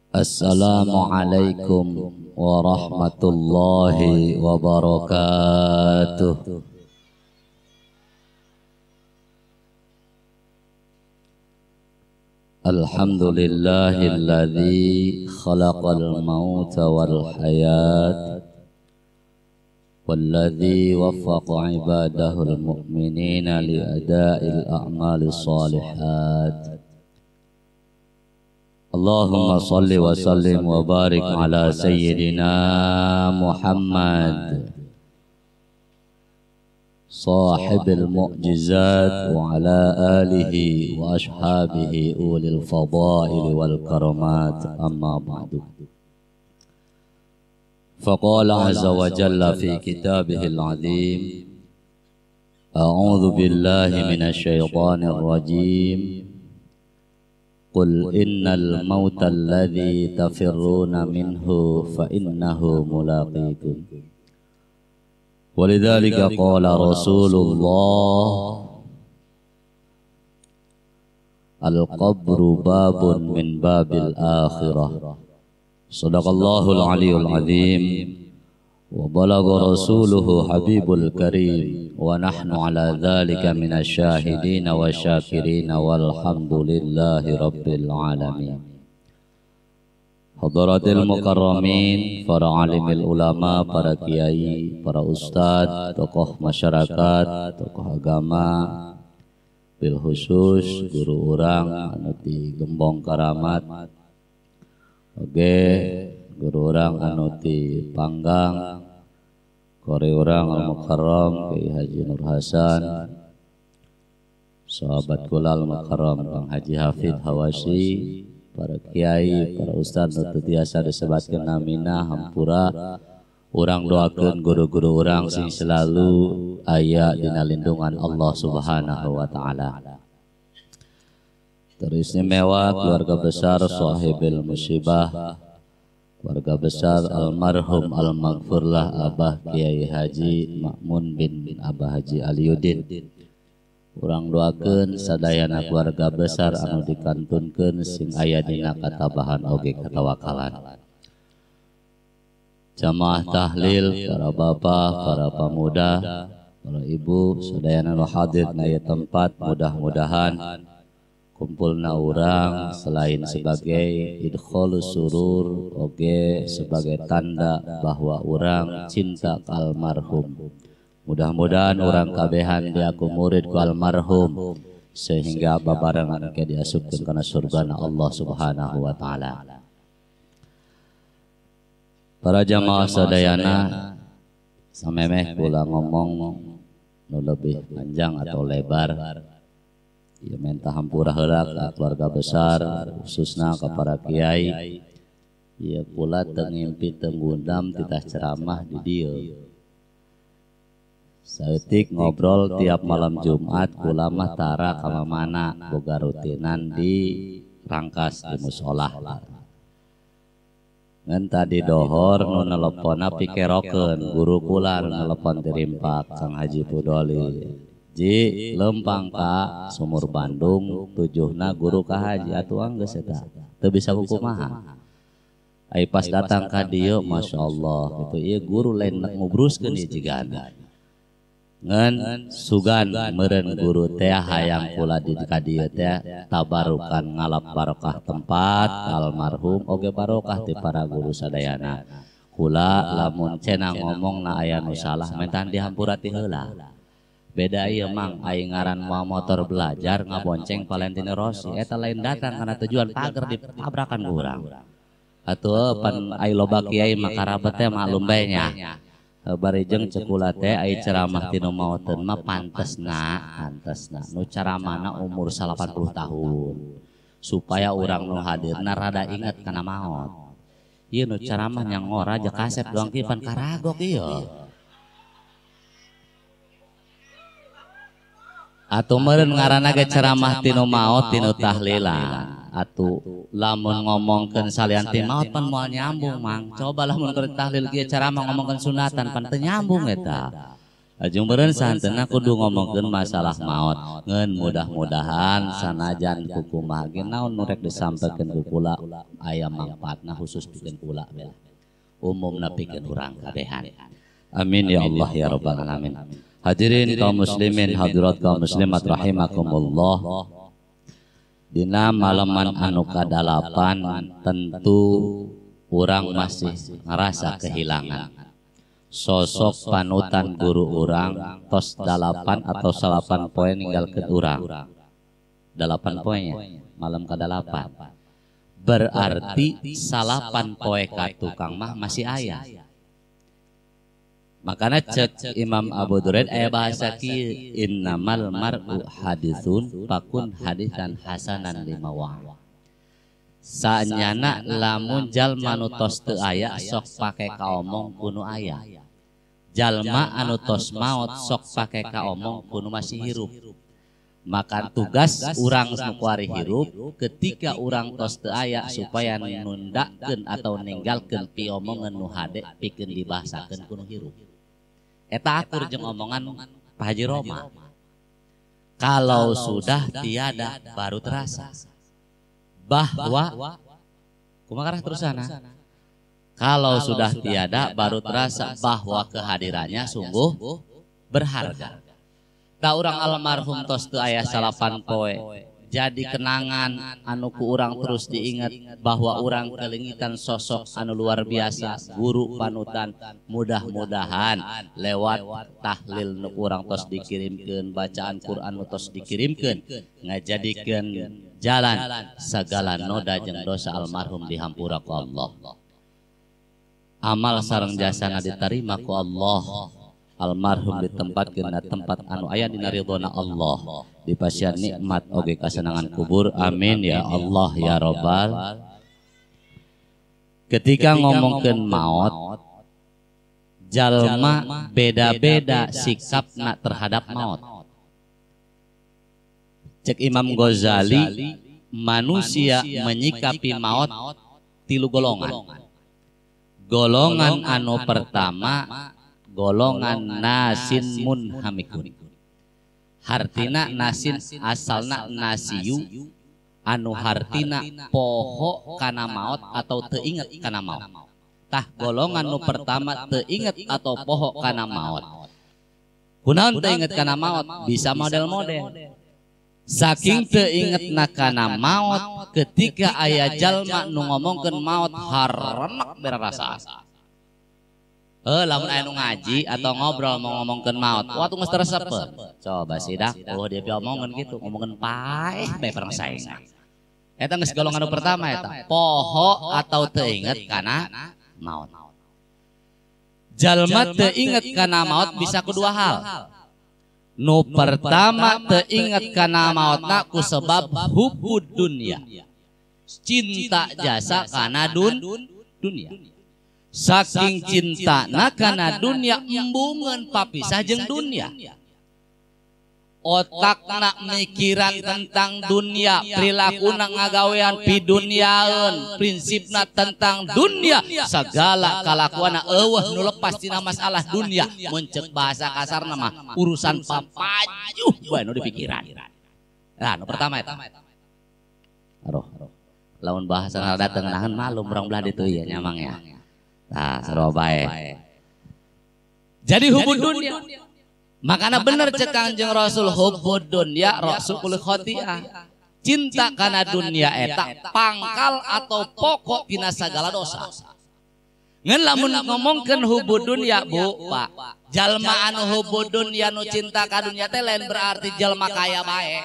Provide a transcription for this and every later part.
Assalamualaikum warahmatullahi wabarakatuh. Alhamdulillahilladzi khalaqal mauta wal hayat walladzi waffaqa ibadahul mu'minina li ada'il a'malis shalihat. Allahumma salli wa sallim wa barik ala sayyidina Muhammad sahibil mu'jizat wa ala alihi wa ashabihi ulil fadaili wal karamat, amma ba'du. Faqala azza wa jalla fi kitabihil azim, a'udzu billahi minasy syaithanir rajim. Qul innal mauta alladzi tafirruna minhu fa innahu mulaqikum. Walidzalika qala Rasulullah, al-qabru babun min babil akhirah. Shadaqallahul aliyyul azim. Wa balagha rasuluhu habibul karim. Wa nahnu ala dzalika minasy syahidin wa syakirin walhamdulillahi rabbil alamin. Hadaratil mukarramin, para alimil ulama, para kiai, para ustad, tokoh masyarakat, tokoh agama, bil khusus guru urang anu ti Gembong Karamat, oge guru urang anu ti Panggang, kore urang al-mukarram Kiai Haji Nur Hasan, sahabat kula al-mukarram Kang Haji Hafid Hawasi, para kiai, para ustaz nu tiasa disebatkeun namina hampura. Urang doakeun guru-guru urang sing selalu aya dina lindungan Allah Subhanahu wa taala. Teristimewa keluarga besar sahibil musibah, keluarga besar almarhum al-maghfurlah Abah Kiai Haji Ma'mun bin Abah Haji Aliyuddin. Urang doakeun sadayana keluarga besar anu dikantunkeun sing aya dina katabahan oge katawakalan. Jamaah tahlil, para bapak, para pemuda, para ibu, sadayana nu hadir na ieu tempat, mudah-mudahan kumpulna urang selain sebagai idkhalus surur oge sebagai tanda bahwa urang cinta ka almarhum. Mudah-mudahan urang kabehan diaku murid ku almarhum sehingga babarengan ke diasupkeun kana surgana Allah Subhanahu wa taala. Para jamaah sadayana, samemeh kula ngomong nu leuwih panjang atau lebar. Ieu menta hampura heula ka keluarga besar, khususna ka para kiai. Ieu pula teu ngimpi teu ngundam titah ceramah di dieu. Saeutik ngobrol tiap malam Jumat kula mah tara ka mana boga rutinan di Rangkas di musholah. Ngan tadi dohor nu neleponna pikerokeun guru kula nu nelepon ti Rimpak Kang Haji Pudoli. Ji lempang ka Sumur Bandung tujuhna guru ka haji atuh geus eta. Teu bisa kukumaha. Ai pas datang ka dieu masyaallah kitu ieu guru lain ngubruskeun ieu jigana. Ngan sugan meureun guru teh hayang kula di ka dieu teh tabarukan ngalap barokah tempat almarhum oge barokah ti para guru sadayana. Kula lamun cenah ngomongna aya nu salah mentan dihampura ti heula. Beda ieu mang ai ngaran moal motor belajar ngabonceng Valentino Rossi eta lain datang kana tujuan pager ditabrakan ku urang. Atuh pan ai loba kiai makarabat teh maklum bae nya. Barijeng cekula teh ai ceramah tinu maoteun mah pantesna nu caramana umur 80 tahun supaya urang nu hadirna rada inget kana maot. Ieu nu caramah nya ngora aja kasep doang ki pan karagok ieu. Atuh meureun ngaranna ge ceramah tinu maot tinu tahlilan. Atuh lamun ngomongkeun salian ti maot pan moal nyambung mang. Coba lamun keur tahlil kieu ceramah ngomongkeun sunatan pan teu nyambung eta. Ajeng beureun santena kudu ngomongkeun masalah maot. Ngeun mudah-mudahan sanajan kukumaha ge naon nu rek disampaikeun ku kula aya mangpaatna khusus pikeun kula bela. Umumna pikeun urang kabehan. Amin ya Allah ya rabbal alamin. Hadirin kaum muslimin hadirat kaum muslimat rahimakumullah. Dina malaman anu kadalapan tentu urang masih ngerasa kehilangan sosok panutan guru urang tos 8 atau 8 poin ninggalkeun urang. 8 poinnya malam kadalapan. Berarti 8 poe ka tukang mah masih aya. Makanya cek Imam Abu Duraid aya bahasa kieu innamal mar'u haditsun fakun hadisan hasanan limawa. Saanyana lamun jalma anu tos teu aya sok pake kaomong kuno aya. Jalma anu tos maot sok pake kaomong kuno masih hirup. Maka tugas urang nu kuari hirup ketika urang tos teu aya supaya nundakeun atau ninggalkeun piomongan nu hade pikeun dibahasakeun kuno hirup. Eta atur jeung omongan Pak Haji Roma. Kalau sudah tiada baru terasa bahwa kumaha terusana. Kalau sudah tiada baru terasa bahwa kehadirannya sungguh berharga. Da urang almarhum tos teu aya 8 poe. Jadi kenangan anu ku urang terus diingat bahwa urang kelingitan sosok anu luar biasa, guru panutan. Mudah-mudahan lewat tahlil nu urang tos dikirimkeun, bacaan Quran nu tos dikirimkeun, ngajadikeun jalan sagala noda jeung dosa almarhum dihampura ku Allah. Amal sareng jasana ditarima ku Allah. Almarhum ditempatkeun na tempat anu aya dina ridhona Allah, dipasihan nikmat oge kasenangan kubur. Amin ya Allah ya Rabbal. Ketika ngomongkeun maot, jalma beda-beda sikapna terhadap maot. Cek Imam Ghazali, manusia menyikapi maot 3 golongan. Golongan anu pertama golongan nasin munhamikun. Hartina nasin asalna nasiyu anu hartina poho kana maot atau teu inget kana maot. Tah golongan nu pertama teu inget atau poho kana maot. Kunaon teu inget kana maot? Bisa model-model. Saking teu ingetna kana maot ketika aya jalma nu ngomongkeun maot harenak berasa. Lamun aya nu ngaji atau ngobrol mau ngomongkeun maot, waktu geus teresepeun. Coba sidak, dia ngomongkeun gitu, ngomongkeun paeh bae perang saing. Eta geus golongan anu pertama eta, poho atau teu inget kana maot. Jalma teu inget kana maot bisa kedua hal. Nu pertama teu inget kana maotna ku sebab hubud dunya. Cinta jasa kana dunya. Saking cinta kana dunia embungeun papisah jeung dunia. Otakna mikiran tentang dunia, prilakuna ngagawean pidunyaeun, prinsipna tentang dunia, sagala kalakuanna eueuh nu lepas tina masalah dunia. Mun ceuk bahasa kasarna mah urusan papajuh bae nu dipikiran. Nah, nu pertama eta. Aduh. Lamun bahasa datang nahan malum urang belah ditu ya nyamang ya. Nah, sarua bae. Jadi hubud dunia. Makana bener cek Kangjeng Rasul hubud dunia rasul khotiah. Cinta kana dunia eta pangkal atau pokok tina sagala dosa. Ngan lamun ngomongkeun hubud dunia Bu, Pak. Jalma anu hubud dunia nu cinta ka dunia teh lain berarti jalma kaya bae.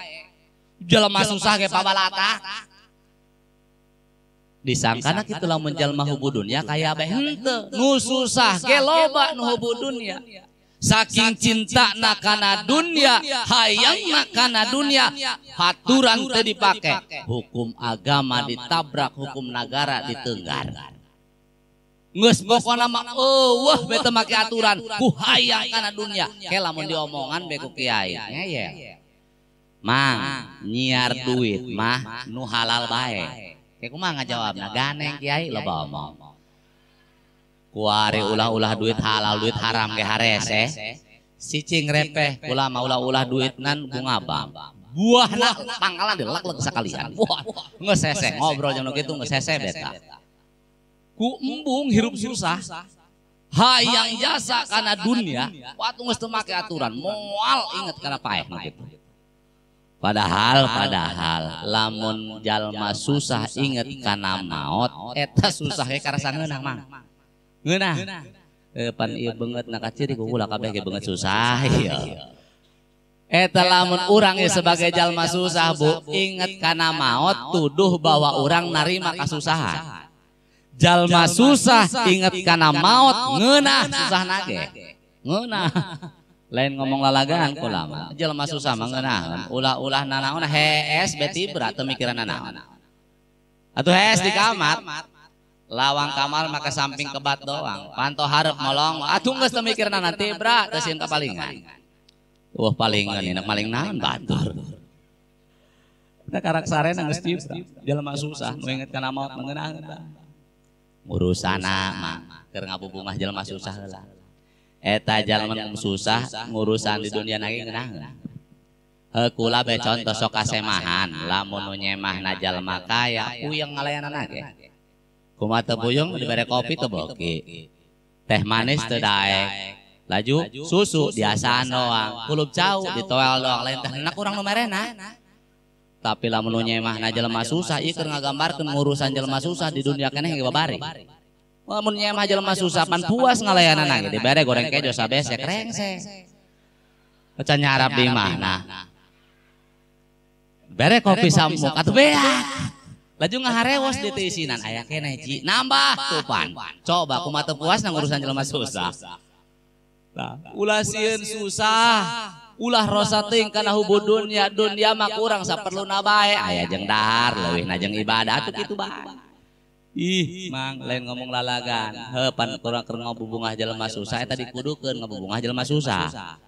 Jalma susah ge pabalata. Disangkana kitu lamun jalma hubud dunya kaya bae henteu, nu susah ge loba nu hubud dunya. Saking cintana kana dunya, hayangna kana dunya, aturan teu dipake, hukum agama ditabrak, hukum negara diteunggar. Geus pokona mah eueuh bete make aturan ku hayang kana dunya. Ke lamun diomongan be ku kiai ngeyel. Mang, nyiar duit mah nu halal bae. Kayak kumaha ngajawabna ganeng kiai loba omong. Kuari ulah-ulah duit halal duit haram ge harese. Cicing repeh kula maulah-ulah duitnan bunga bang. Buahna pangkalan dilek-lek sakalian. Wah, ngesese ngobrol jeung kitu ngesese beta. Ku embung hirup susah. Hayang jasa kana dunia, waktu geus teu make aturan, moal inget kana paeh kitu. Padahal lamun jalma susah inget kana maot, eta susah ge karasa ngeunah mang. Ngeunah. Pan ieu beungeut na kaciri ku ulah kabeh ge beungeut susah ieu. Eta lamun urang ge sebagai jalma susah Bu, inget kana maot tuduh bahwa urang narima kasusahan. Jalma susah inget kana maot ngeunah susahna ge. Ngeunah. Lain ngomong lalagaan kula mah. Jalma susah mah ngeunaheun. Ulah-ulah nanaon hees beti berat teu mikiran nanaon. Atuh hees di kamar. Lawang kamar maka samping kebat doang. Panto hareup molong. Atuh geus teu mikiran nanti bra teu sieun kapalingan. Wah palingan enak maling naon batur. Kita karaksarena geus cibra. Jalma susah nu inget kana maot ngeunaheun. Ngurusana mah keur ngabubungah jalma susah heula. Eta jalma susah ngurusan di dunia nage ngeunaheun. Heukula be contoh sok kasemahan lamun nu nyemahna jalma kaya puyeng ngalayanana ge. Kumaha teu puyeng dibere kopi teu beuki. Teh manis teu daek. Laju susu diasaan doang. Kulup cau ditoel doang lain teh enak urang nu merena. Tapi lamun nu nyemahna jalma susah ieu keur ngagambarkeun ngurusan jalma susah di dunia keneh ge babari. Lamun nyemah jalma susah pan puas ngalayanana ge dibere goreng kejo sabesek rengsek. Acan nyarap di mana? Bere kopi samuk atuh beak. Laju ngaharewas di teu isinan aya keneh Ci. Nambah tupan. Coba kumaha teu puas ngurusan jalma susah. Nah, ulah sieun susah. Ulah rosa ting kana hubud dunia mah kurang saperluna bae aya jeung dahar leuwihna jeung ibadah atuh kitu bae. Ih mang lain ngomong lalagan heupan kurang keur ngabubungah jalma susah eta dikudukeun ngabubungah jalma susah.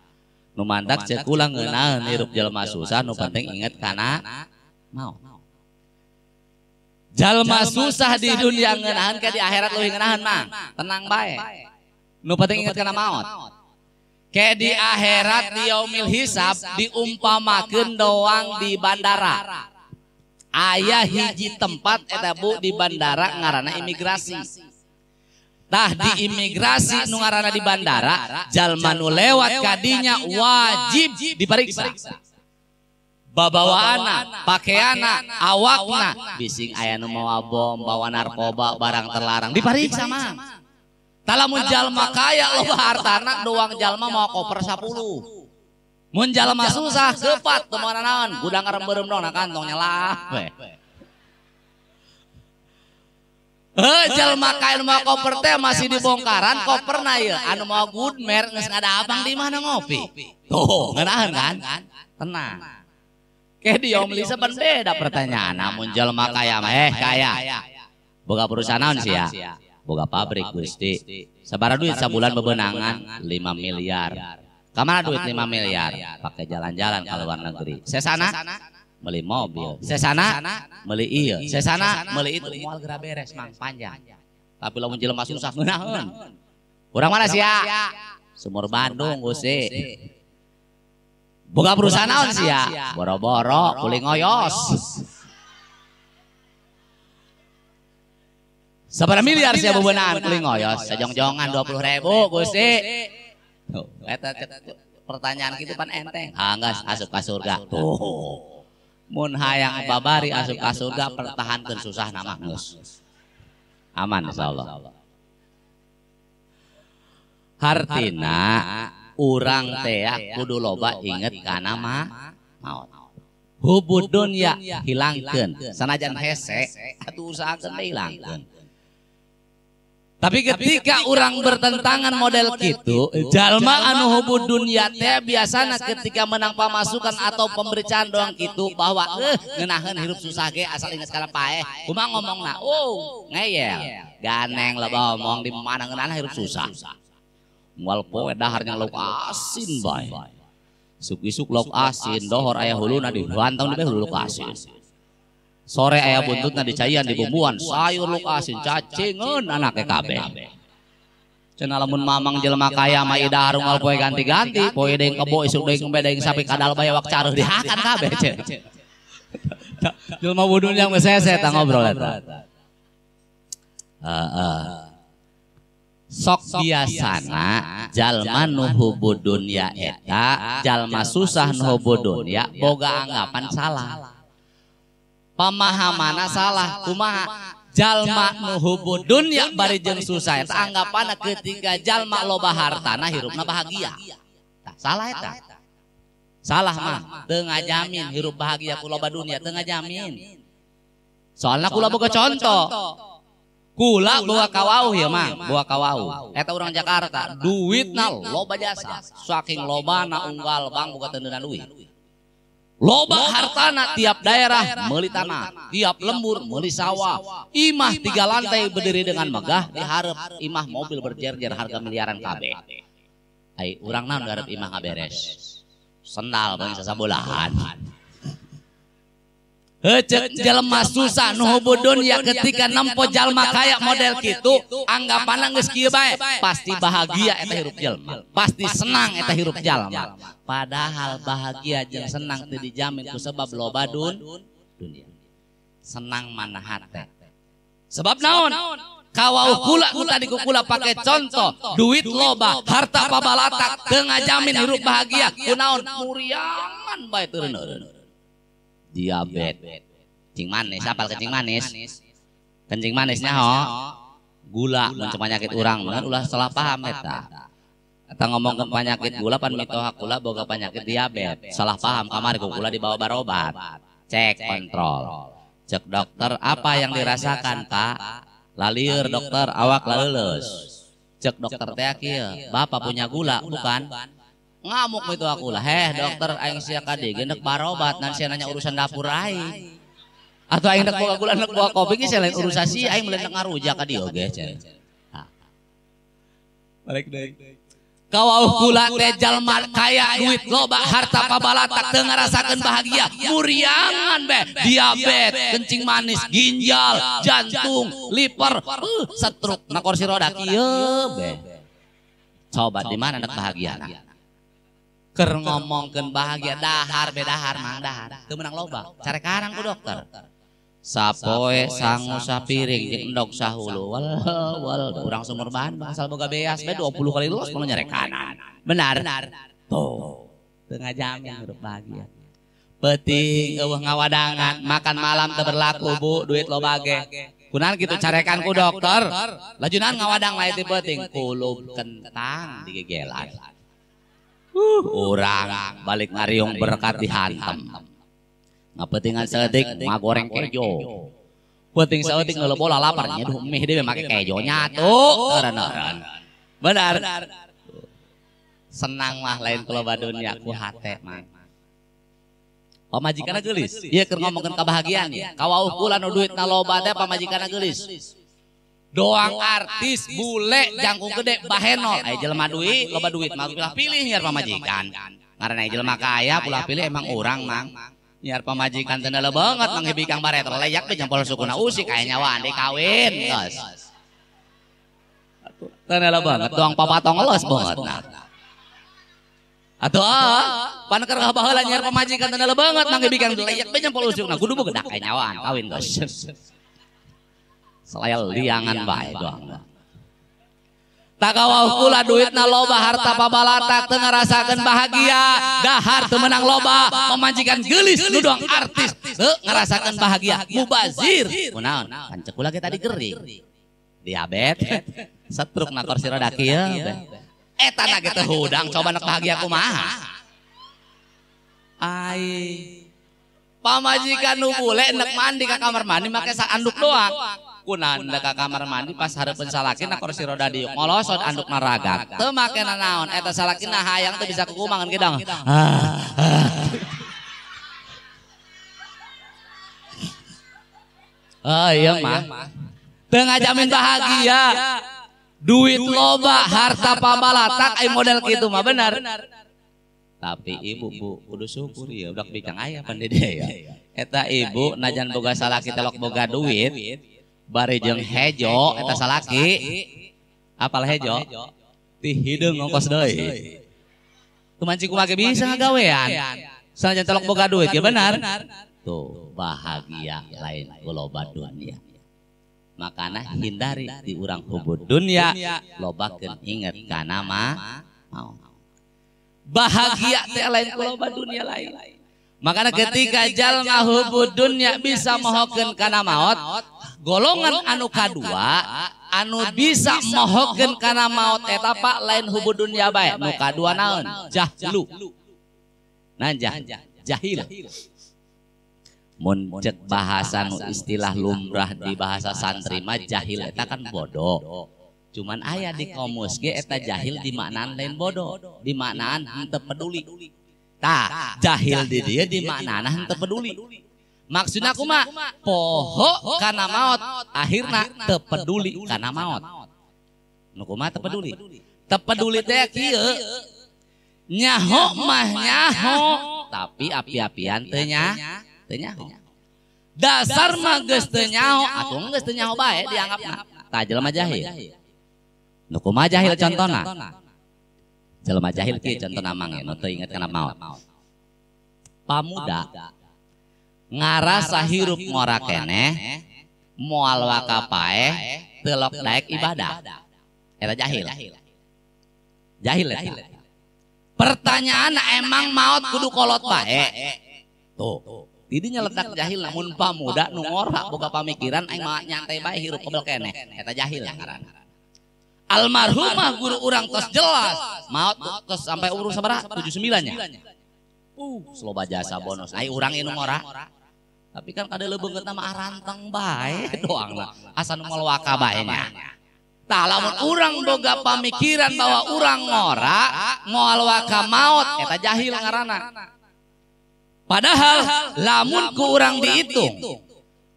Nu mandak ceuk ulah ngeunaheun hirup jalma susah nu penting inget kana maot. Jalma susah di dunia ngeunaheun ke di akhirat leuwih ngeunaheun mang. Tenang bae. Nu penting inget kana maot. Kayak di akhirat di yaumil hisab diumpamakeun doang di bandara. Aya hiji tempat eta Bu di bandara ngaranna imigrasi. Tah di imigrasi nu ngaranna di bandara, jalma nu lewat kadinya wajib diperiksa. Babawaana, pakaiana, awakna, bising aya nu mawa bom, bawa narkoba, barang terlarang diperiksa mah. Talamun jalma kaya loba hartana doang jalma mau koper 10. Mun jalma susah sepat teu moal naon, gudang ngarembeureum dong na kantongnya lah we. Jalma kaya nu mau koper teh masih dibongkaran koperna ieu anu mau good mer geus ngadaabang di mana ngopi. Tuh, ngeunaheun kan? Tenang. Ke di Om Lisa ban beda pertanyaan, namun jalma kaya mah kaya. Boga perusahaan naon sia? Boga pabrik Gusti. Sabaraha duit sabulan bebenangan 5 miliar. Kamana duit 5 miliar? Pakai jalan-jalan ke luar negeri. Sesana meuli mobil. Sesana meuli ieu. Sesana meuli itu moal geura beres mang panjang. Tapi lamun jelema susah ngeunaheun. Urang mana sia? Sumur Bandung Gusti. Boga perusahaan naon sia? Boro-boro kuling ngoyos. Sabaraha miliar sia bebeunaan kuling ngoyos, sajong-jongan 20.000 Gusti. Tuh, eta pertanyaan kitu pan enteng. Anggas asup ka surga. Tuh. Mun hayang babari asup ka surga pertahankeun susahna mah geus. Aman insyaallah. Hartina urang teh kudu loba inget kana maot. Hubud dunya hilangkeun. Sanajan hese atuh usahakeun hilangkeun. Tapi ketika orang bertentangan model gitu, jalma anu hubud dunia teh biasana ketika menang pemasukan atau pemberitaan doang gitu bahwa ngeunaheun hirup susah ge asal inget kana paeh. Kumaha ngomongna? Ngeyel. Ganeng loba omong di mana ngeunana hirup susah. Moal poe daharnya lauk asin bae. Suk-isuk lauk asin, dohor aya huluna di bantang di hulu lauk asin. Sore aya buntutna dicaian dibumbuan sayur lauk asin cacingeun anake kabeh. Cenah lamun mamang jelema kaya mah ida harunggal poe ganti-ganti, poe deung kebo isuk deung ngombe deung sapi kadal bae wak careuh dihakan kabeh cenah. Jelema budun yang mesese tah ngobrol eta. Sok biasana jalma nu hubbu dunya eta jalma susah nu hubbu dunya boga anggapan salah. Pemahamanna salah kumaha? Jalma nu hubbu dunya bari jeung susah eta anggapanna ketika jalma loba hartana hirupna bahagia. Tah salah eta. Salah mah teu ngajamin hirup bahagia ku loba dunya teu ngajamin. Soalna kula boga contoh. Kula bawa kawauh ya mah, bawa kawauh. Eta urang Jakarta, duitna loba jasa. Saking lobana unggal bang boga teu duit. Loba hartana tiap daerah meuli tanah, tiap lembur meuli sawah. Imah 3 lantai berdiri dengan megah, diharap imah mobil berjer-jer harga miliaran kabeh. Ai urang naon garep imah ngaberes. Sendal bang sasabolahan. Heuceuk jelema susah nu hubbu dunya ketika nempo jalma kaya model kitu anggapanna geus kieu bae pasti bahagia eta hirup jelema pasti senang eta hirup jalma padahal bahagia jeung senang teu dijamin ku sebab loba dunya senang manahat teh sebab naon kawauh kula ku tadi ku kula pake contoh duit loba harta pabalatak teu ngajamin hirup bahagia kunaon muriangan bae teu reuneun diabetes, kencing manis, apal kencing manis, kencing manisnya gula, muncul penyakit orang, ulah salah paham eta. Kita ngomong ke penyakit gula, pan mitoha kula boga penyakit diabetes, salah paham kamari kula dibawa barobat, cek kontrol, cek dokter apa yang dirasakan tak, lalieur dokter awak laleus, cek dokter teh kieu, bapak punya gula bukan? Ngamuk itu aku lah, dokter aing sia kade gendek barobat nan sia nanya urusan dapur aing. Atau aing dek boga gula dek boga kopi ge lain urusan si aing meuleun ngaruja ka dieu ge cenah. Balik deui. Kawauh kula teh jalma kaya duit loba harta pabalatak teu ngarasakeun bahagia, muriangan beh, diabetes, kencing manis, ginjal, jantung, liver, stroke, na kursi roda kieu beh. Coba di mana anak bahagiana? Ker ngomongkeun bahagia dahar bedahar mang dahar teu meunang loba care karang ku dokter sapoe sangu sapiring jeung endog sahulu wal urang sumur Bandung asal boga beas bae 20 kali lulus mun nyare kanan benar tuh teu ngajamin hirup bahagia peuting eueuh ngawadangan makan malam teu berlaku Bu duit loba ge kunaon kitu carekan ku dokter lajunan ngawadang lain teh peuting kulup kentang digegelan orang balik ngariung berkat dihantam ngapetingan seetik magoreng kejo penting seetik ngeuleuh bola laparnya duh mih dewe make kejonya tuh eureun benar senang mah lain kula dunya ku hate mah pamajikanna geulis ieu keur ngomongkeun kabahagiaan ya kawauh kula nu duitna loba teh pamajikanna geulis doang artis bule jangkung gede bahenol aya jelema duit loba duit mah ulah pilih nyiar pamajikan ngaranna jelema kaya ulah pilih emang urang mang nyiar pamajikan teu neuleuh banget mang hibikang baret leyak teh jempol sukuna usik aya nyawaan di kawin geus teu neuleuh banget doang papatong elos banget nah atuh pan keur baheula nyiar pamajikan teu neuleuh banget mang hibikang leyak teh jempol usukna kudu begedak aya nyawaan kawin geus selaya liangan bae doang. Takawauh kula duitna loba harta pabalatak teu ngarasakeun bahagia, dahar teu meunang loba, pamajikan geulis nu doang artis teu ngarasakeun bahagia, mubazir. Kunaon? Pancek kula ge tadi gering. Diabetes, stroke na kursi roda kieu. Eta na ge teh hudang coba nak bahagia kumaha? Ai pamajikan nu bule nek mandi ka kamar mandi make anduk doang. Kunanda ka kamar mandi pas hareupeun salaki na kursi roda diuk ngolosot anduk naragak teu make naon eta salaki na hayang teu bisa kukumangan gedang iya mah teu ngajamin bahagia duit loba harta pabalatak ai model kitu mah benar tapi ibu Bu kudu syukur ya udah bicang aya pandede ya eta ibu najan boga salaki telok boga duit bari jeung hejo eta salaki Apal hejo ti hideung ongkos deui. Kumancing kumaha bisa ngagawean. Sanajan telok boga duit ya benar. Tuh bahagia lain loba dunia. Makana hindari di urang hubud dunia lobakeun inget kana mah mau. Bahagia teh lain loba dunia lain. Makana ketika jalma hubud dunia bisa mohokeun kana maot, golongan anu kadua anu bisa mohokeun kana maot eta pak lain hubud dunia bae. Nu kadua naon? Jahlu. Nah jahil. Mun cek bahasa nu istilah lumrah di bahasa santri mah jahil eta kan bodoh. Cuman aya di komus ge eta jahil di maknaan lain bodoh, di maknaan henteu peduli. Tah, jahil di dieu di maknana henteu peduli. Maksudna kumaha? Poho kana maot, akhirna teu peduli kana maot. Nu kumaha teu peduli? Teu peduli teh kieu. Nyaho mah nyaho, tapi api-apian teu nyaho. Dasar mah geus teu nyaho atuh geus teu nyaho bae dianggapna. Tah jelema jahil. Nu kumaha jahil contona? Jelema jahil kieu contona mangge nu teu inget kana maot. Pamuda ngarasa hirup ngora keneh moal wakapae teu lok daek ibadah. Eta jahil. Jahil eta. Pertanyaan emang maot kudu kolot bae? Tuh. Didinya letak jahil namun pamuda nu ngora boga pamikiran aing mah nyantai bae hirup kebel keneh eta jahil ngaranna. Almarhumah guru urang tos jelas maot tos sampai umur sabaraha 79 nya. Sloba jasa bonus ai urang ieu ngora. Tapi kan kada leubeungeutna mah arantang bae doangna asa nu ngolwaka bae nya. Tah lamun urang boga pamikiran bahwa urang ngora ngolwaka maot eta jahil ngaranna. Padahal lamun ku urang dihitung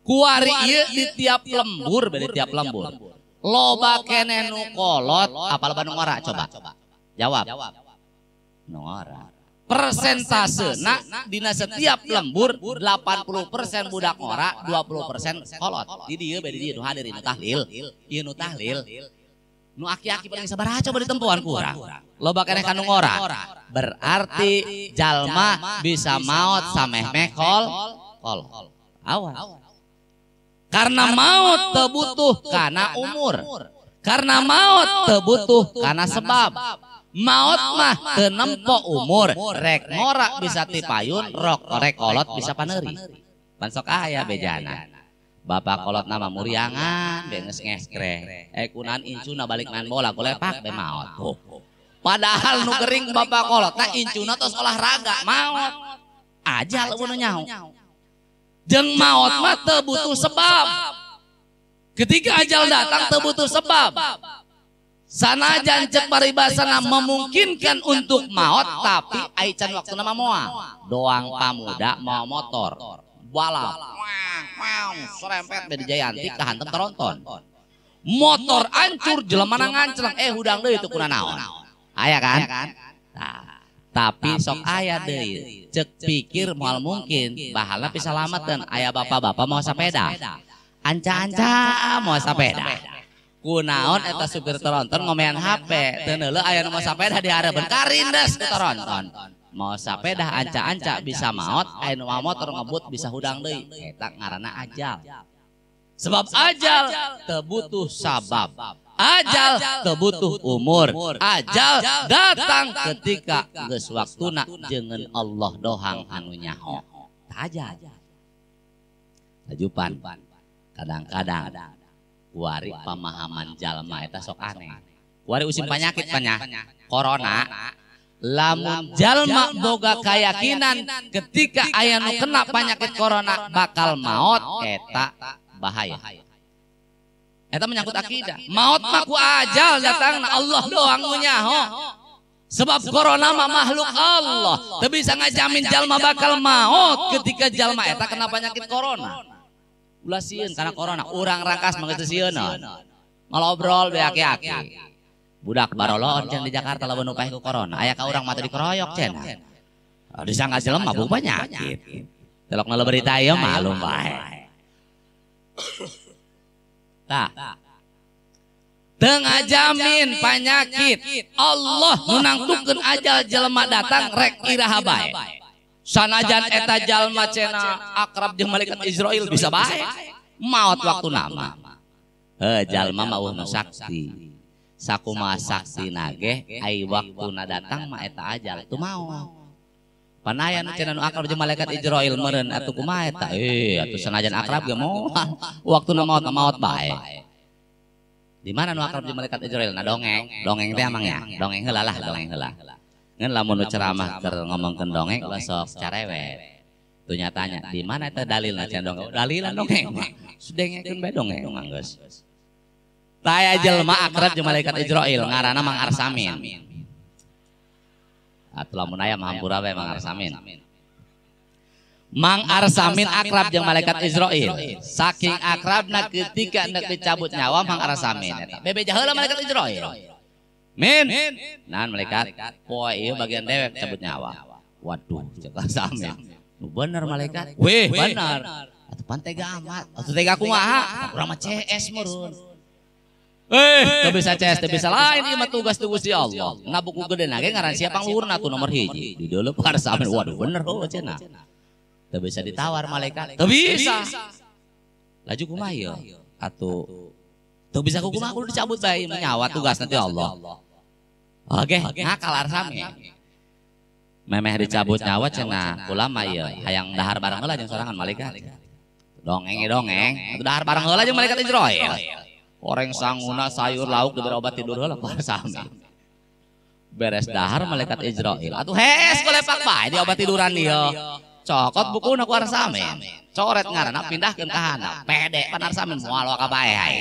kuari ieu di tiap lembur beda tiap lembur loba keneh nu kolot apa loba nu ngora coba jawab nu ngora persentasena dina setiap lembur 80% budak ngora 20% kolot di dieu beda dieu nu hadir nu tahlil ieu nu tahlil nu aki-aki paling sabaraha coba ditempuan ku urang loba keneh kanu ngora berarti jalma bisa maot sameh mekol awas karena maot teu butuh kana umur karena maot teu butuh kana sebab maot mah teu nempo umur rek ngora bisa tipayun rek kolot bisa paneuri pan sok aya bejana bapak kolot nama muriangan beungeus ngeskreh kunaon incuna balik main bola golepak be maot. Padahal nu gering bapak kolot nah incuna tos olahraga maot ajal nu nyaho jeung maot mah teu butuh sebab ketika ajal datang teu butuh sebab sanajan cek paribasana memungkinkan untuk maot tapi ai can waktuna mah moal doang pamuda mau motor balap serempet beda Jayanti kahantem teronton motor ancur jelema nganceleng hudang deui teu kuna naon aya kan nah, tapi sok aya deui cek pikir moal mungkin bahalna bisa lametkeun aya bapak-bapak mau sepeda anca-anca mau sepeda kunaon eta supir teronton ngomean HP teu neuleuh aya nu mau sepeda dihareupeun karindes ku teronton mau sepeda anca-anca bisa maot aya nu motor ngebut bisa hudang deui eta ngaranna ajal sebab ajal teu butuh sabab ajal teu butuh umur ajal datang ketika geus waktuna jeung Allah dohang anu nyaho ajal tajupan kadang-kadang kuari pamahaman jalma eta sok aneh kuari usim panyakit corona lamun jalma boga keyakinan ketika aya nu kena penyakit corona bakal maot eta bahaya eta menyangkut akidah maot mah ku ajal datangna Allah doang nu nyaho sebab corona mah makhluk Allah teu bisa ngajamin jalma bakal maot ketika jalma eta kena penyakit corona ulah sieun karena corona urang rangkas mah geus sieun ngalobrol be aki-aki budak barolon can di Jakarta lamun nu paeh ku corona aya ka urang mah teh dikeroyok cenah disangka jelema mabuk penyakit telok na berita ieu malum bae tah tengah jamin penyakit Allah nunangtukeun ajal jelema datang rek iraha bae sanajan eta jalma cenah akrab jeung malaikat Israil bisa bae maot waktu nama jalma mah nu sakti sakumaha sakti nage ai waktuna datang mah eta ajal teu maot panayan cenah nu akrab jeung malaikat Israil meureun atuh kumaha eta atuh sanajan akrab ge moal waktuna maot bae. Di mana nu akrab jeung malaikat Israil na dongeng teh amangnya dongeng heula lah dongeng heula ngan lamun nu ceramah keur ngomongkeun dongeng sok carewet tuh nyatanya di mana eta dalilna cenah dongeng dalilan dongeng sudengekeun bae dongeng geus taya jelema akrab jeung malaikat Israil ngaranna Mang Arsamin. Atuh lamun aya mah hampura we Mang Arsamin. Mang Arsamin akrab jeung malaikat Israil. Saking akrabna ketika hendak dicabut nyawa Mang Arsamin eta. Bebeja heula malaikat Israil. Min. Nahan malaikat, poe ieu bagian dewek cabut nyawa. Waduh, cek Arsamin. Nu bener malaikat. Weh, bener. Atuh pan tega amat. Atuh tega kumaha? Urang mah CS meureun. Teu bisa CS, teu bisa lain ieu mah tugas-tugas di Allah. Na buku gedena ge ngaran sia pangluhurna tuh nomor 1. Di deuleup Arsamin. Waduh bener heuh cenah. Teu bisa ditawar malaikat. Teu bisa. Laju kumaha ieu? Atuh teu bisa kumaha kudu dicabut bae nyawa tugas nanti Allah. Oke, ngakal Arsamin. Memeh dicabut nyawa cenah ulama ieu hayang dahar bareng heula jeung sorangan malaikat. Dongeng atuh dahar bareng heula jeung malaikat Israil. Oreng sanguna sayur lauk diberi obat tidur heula Arsamin. Beres dahar malaikat Israil. Atuh hes golepak bae di obat tiduran ieu. Cokot bukuna ku Arsamin. Coret ngaranna pindahkeun ka handap. Pede pan Arsamin moal ka bae hae.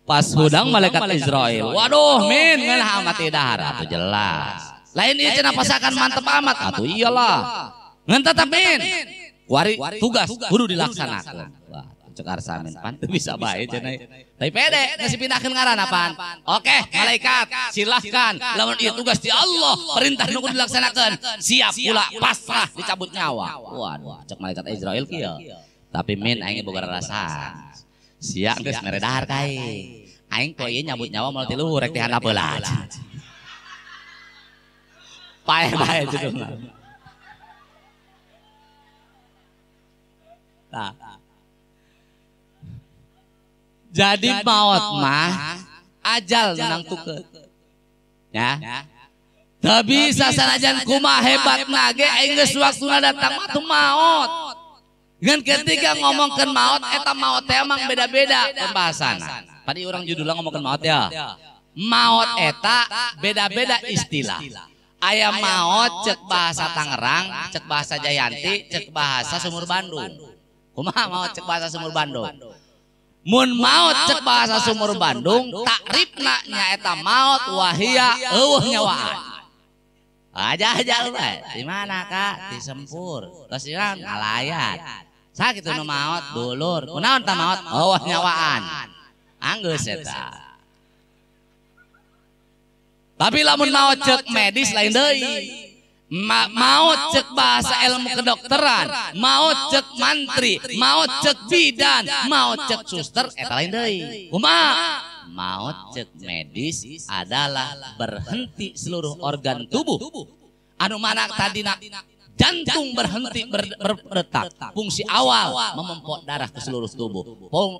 Pas hudang malaikat Israil. Waduh, min ngeunah mati dahar atuh jelas. Lain ieu cenah pasakan mantep amat atuh iyalah. Ngan tetep min. Wari tugas kudu dilaksanakeun. Wah, cek Arsamin pan teu bisa bae cenah. Tapi pede geus dipindahkeun ngaranna pan. Oke, malaikat silahkan. Lamun ieu tugas di Allah, perintah nu kudu dilaksanakeun. Siap pula pasrah dicabut nyawa. Waduh, cek malaikat Israil kieu. Tapi min aing boga rasa. Sia geus mere dahar kae. Aing poe ieu nyabut nyawa moal ti luhur rek dihandap heula. Pae-pae judulna. Nah. Jadi maut mah ajal nangtukeun. Ya. Teu bisa sanajan kumaha hebatna ge aing geus waktuna datang mah teu maot. Ngan ketika ngomongkeun maot eta maot teh emang beda-beda pembahasanna. Tadi orang judulnya ngomongkeun maot ya. Maot eta beda-beda istilah. Aya maot cek bahasa Tangerang, cek bahasa Jayanti, cek bahasa Sumur Bandung. Kumaha maot cek bahasa Sumur Bandung? Mun maot cek bahasa Sumur Bandung, takrifna nyaeta maot wahia eueuh nyawaan. Aja bae. Di mana Kak? Di Sempur. Terus ieu ngalayan. Sakitu nu maot dulur. Kunaon tah maot? Eueuh nyawaan. Anggeus eta. Tapi lamun maot cek medis lain deui. Maut cek bahasa ilmu kedokteran, maut cek mantri, maut cek bidan, maut cek suster eta lain deui. Kumaha? Maut cek medis adalah berhenti seluruh organ tubuh. Anu mana tadina jantung berhenti berdetak, fungsi awal memompa darah ke seluruh tubuh,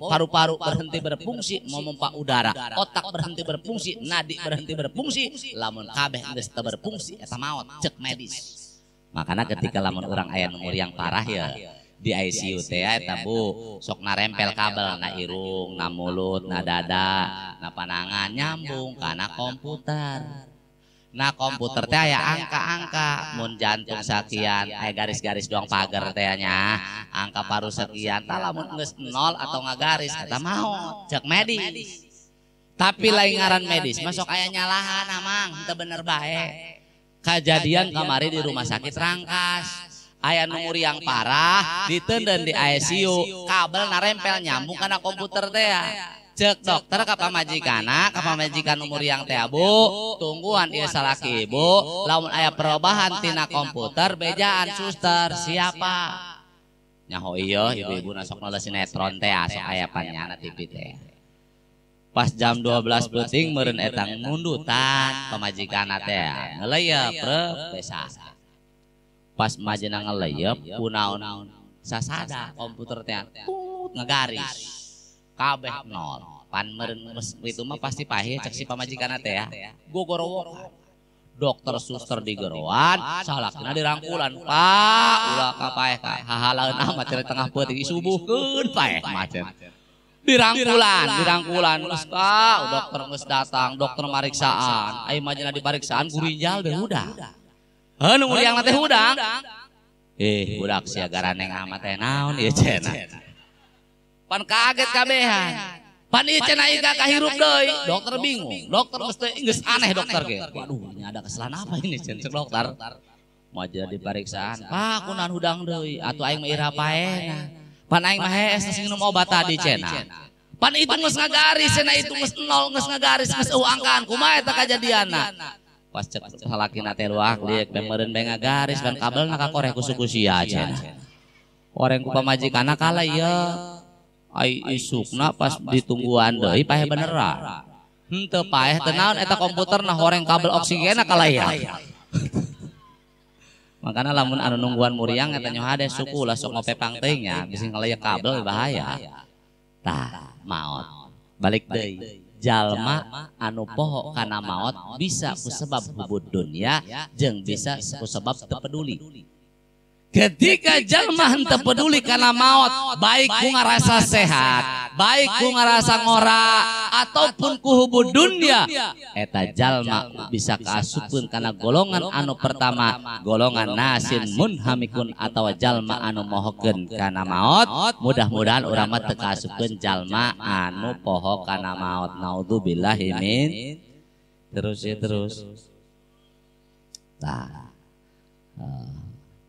paru-paru berhenti berfungsi memompa udara, otak berhenti berfungsi, nadi berhenti berfungsi, lamun kabeh geus teu berfungsi eta maot cek medis. Makanya ketika lamun orang aya umur yang parah ya di ICU teh eta Bu sok narempel kabel na irung, na mulut, na dada, na panangan nyambung kana komputer. Nah komputer teh aya angka-angka, mun jantung sekian, aya garis-garis doang pagar teh nya, angka paru sekian, tah lamun geus 0 atau ngagaris eta maot cek medis. Tapi lain ngaran medis, masuk aya nyalahan amang, teu bener bae. Kejadian kamari di rumah sakit Rangkas, aya umur yang parah, diteundeun di ICU, kabel narempel nyambung kana komputer teh. Cek dokter ka pamajikana, ka pamajikan umur yang teh Bu, tungguan ieu salaki Bu, lamun aya perubahan tina komputer bejaan suster siapa? Nyaho iya ibu-ibu nasok nolak sinetron teh asok aya pannyana TV teh. Pas jam 12 penting meureun eta ngundutan pamajikan teh ngeleyep reup besa. Pas majena ngeleyep kunaon sasada komputer teh ngagaris kabeh nol. Pan meureun itu mah pasti pahih cek si pamajikan teh ya. Gogorowokan. Dokter suster digeroan, salakina dirangkulan, Pak, ulah kapaeh ka hahalaeun amat cenah tengah peuting disubuhkeun paeh macet. Dirangkulan, geus ka, dokter geus datang, dokter mariksaan, ai majana dipariksaan gurinjal beh hudang. Heuh nu muliang teh hudang. Budak sia garaneng amat teh naon ieu cenah. Pan kaget kabehan. Pan ieu cenah ieu kahirup deui, dokter bingung. Dokter geus aneh dokter ge. Waduh, ini ada kesalahan apa ini cenah dokter? Majana dipariksaan, Pak kunaon hudang deui, atuh aing mah ira paena. Pan aing mah hees nginum obat tadi cenah. Pan itu geus ngagaris cenah itu geus nol geus ngagaris geus angkaan kumaha eta kajadianna. Pas cek salakina teh luak liek meureun bae ngagaris pan kabelna kakoreh ku suku sia cenah. Oreng ku pamajikanna kala ieu ai isukna pas ditungguan deui paeh beneran. Henteu paeh teu naon eta komputerna horeng kabel oksigenna kalaya. Makana lamun anu nungguan muriang eta nyoh hade suku lah sok ngopepang teuing nya bisi ngaleuk kabel bahaya. Tah, maot. Balik deui. Jalma anu poho kana maot bisa ku sebab hubud dunya jeung bisa ku sebab teu peduli. Ketika jalma henteu peduli kana maot, baik ku ngarasa sehat, baik ku ngarasa ngora ataupun ku hubud dunya, eta jalma bisa kaasupkeun kana golongan anu pertama, golongan nasin munhamikun atawa jalma anu mohokeun kana maot. Mudah-mudahan urang mah teu kaasupkeun jalma anu poho kana maot. Naudzubillahi min. Terus. Tah.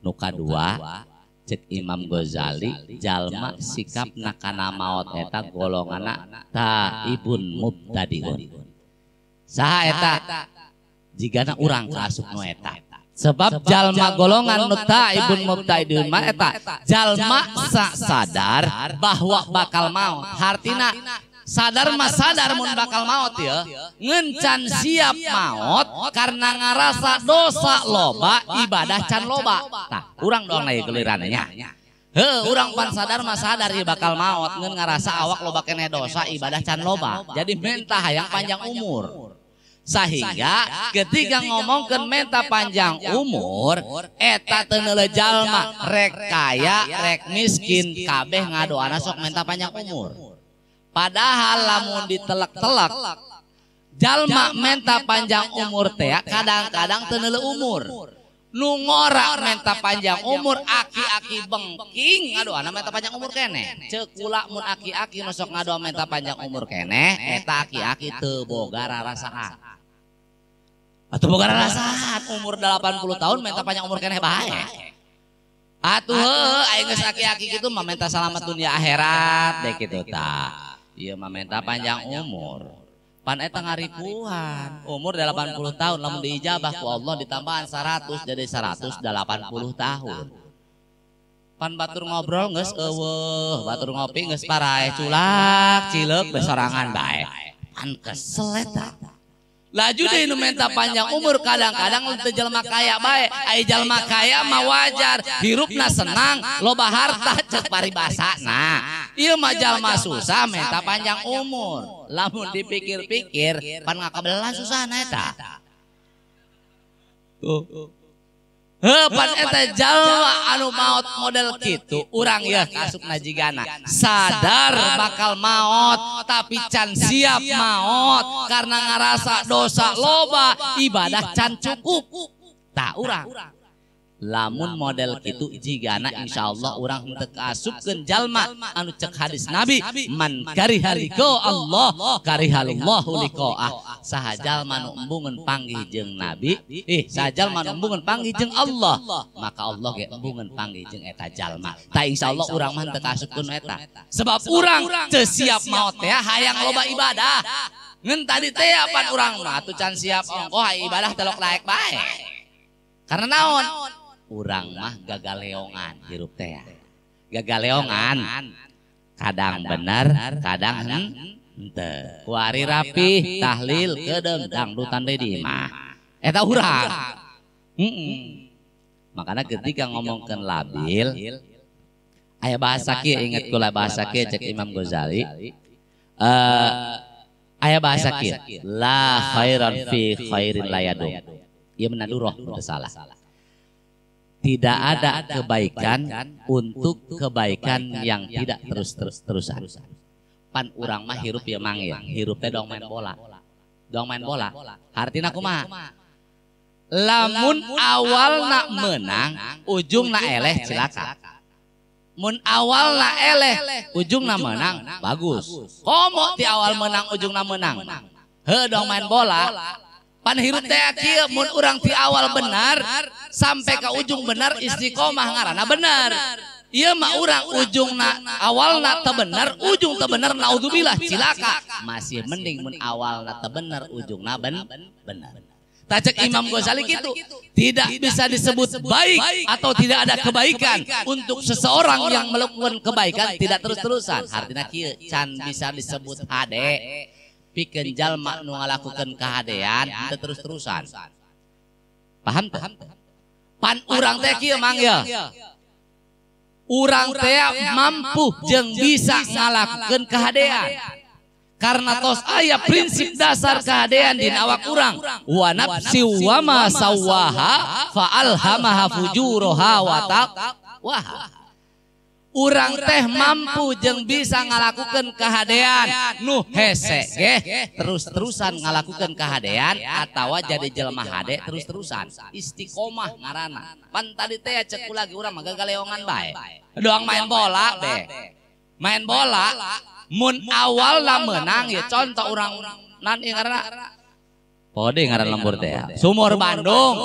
Nu kadua cek Imam Ghazali jalma sikapna kana maot eta golonganna taibun mubtadiun. Saha eta? Jigana urang kaasup nu eta. Sebab jalma golongan nu taibun mubtadiun mah eta jalma sadar bahwa bakal maot. Hartina sadar mah sadar mun bakal maot ya, ngencan siap maot karena ngarasa dosa loba, ibadah can loba. Tah, urang doang lagi gelirannya. Urang pan sadar mah sadar ieu bakal maot, ngeun ngarasa awak loba keneh dosa, ibadah can loba. Jadi menta hayang panjang umur. Sehingga ketika ngomongkeun menta panjang umur, eta teu neuleuh jalma rek kaya, rek miskin, kabeh ngadoana sok menta panjang umur. Padahal lamun ditelek-telek jalma menta panjang umur teh kadang-kadang teu neuleuh umur. Nu ngora menta panjang umur aki-aki bengking ngadoana menta panjang umur keneh. Ceuk ulah mun aki-aki nu sok ngadoa menta panjang umur keneh eta aki-aki teu boga rarasaan. Atuh boga rarasaan umur 80 tahun menta panjang umur keneh bae. Atuh heuh aing geus aki-aki kitu mah menta salamet dunia akhirat deh kitu tah. Iya mah menta panjang umur. Pan eta ngaripuhan. Umur 80 tahun lamun diijabah ku Allah ditambahan 100 jadi 180 tahun. Pan batur ngobrol geus eueuh, batur ngopi geus parae culak, cileuk besorangan bae. Pan kesel eta. Laju deui nu menta panjang umur kadang-kadang teu jalma kaya bae. Ai jalma kaya mah wajar, hirupna senang, loba harta ceuk paribasana. Ieu mah jalma susah menta panjang umur. Lamun dipikir-pikir pan ngakabelah susahna eta. Pan eta jalma anu maot model kitu urang ya kasupna jigana sadar bakal maot tapi can siap maot karena ngarasa dosa loba ibadah can cukup. Tah urang lamun model kitu jigana insyaallah urang henteu kaasupkeun jalma anu cek hadis Nabi man kariha liqa Allah karihallahu liqa'ah. Saha jalma nu embungeun panggih jeung Nabi saha jalma nu embungeun panggih jeung Allah maka Allah ge embungeun panggih jeung eta jalma. Tah insyaallah urang mah henteu kaasupkeun eta sebab urang teu siap maot teh hayang loba ibadah. Ngeun tadi teh pan urang mah atuh can siap ongkoh ibadah telok laek bae. Karena naon? Urang mah gagal leongan hirup teh. gagaleongan kadang bener kadang henteu kuari rapi tahlil kedeung dangdutan deui di imah eta urang makanya ketika ngomongkeun labil aya bahasa kieu inget kula bahasa kieu cek Imam Ghazali aya bahasa kieu la khairan fi khairin layadum ieu menaduroh teu salah. Tidak ada kebaikan untuk kebaikan yang tidak terus-terusan. Pan urang mah hirup ya mangil, hirup teh dong main bola. Dong main bola. Hartina kumaha? Lamun awalna menang, ujungna eleh cilaka. Mun awalna eleh, ujungna menang, bagus. Komo ti awal menang, ujungna menang. Heuh dong main bola. Pan hirup teh kieu mun urang ti awal benar sampai ke ujung benar istiqomah ngaranna benar. Ieu mah urang ujungna awalna teu bener, ujung teu bener naudzubillah cilaka. Masih mending mun awalna teu bener ujungna bener. Tajak Imam Ghazali gitu. Tidak bisa disebut baik atau tidak ada kebaikan untuk seseorang yang melakukan kebaikan tidak terus-terusan. Artinya kieu can bisa disebut hade. Pikeun jalma nu ngalakukeun kahadean teu terus-terusan. Paham teu? Pan urang teh kieu mangga. Urang teh mampu jeung bisa ngalakukeun kahadean. Karena tos aya prinsip dasar kahadean dina awak urang. Wa nafsi wa ma sawaha fa alhamaha fujuraha wa taqwaha. Urang teh mampu jeung bisa ngalakukeun kahadean nu hese ge terus-terusan ngalakukeun kahadean atawa jadi jelema hade terus-terusan istiqomah ngaranna. Pan tadi teh cek lagi urang mah gagaleongan bae. Doang main bola be. Main bola mun awalna menang ya contoh urang nan ieu ngaranna pode ngaran lembur teh Sumur Bandung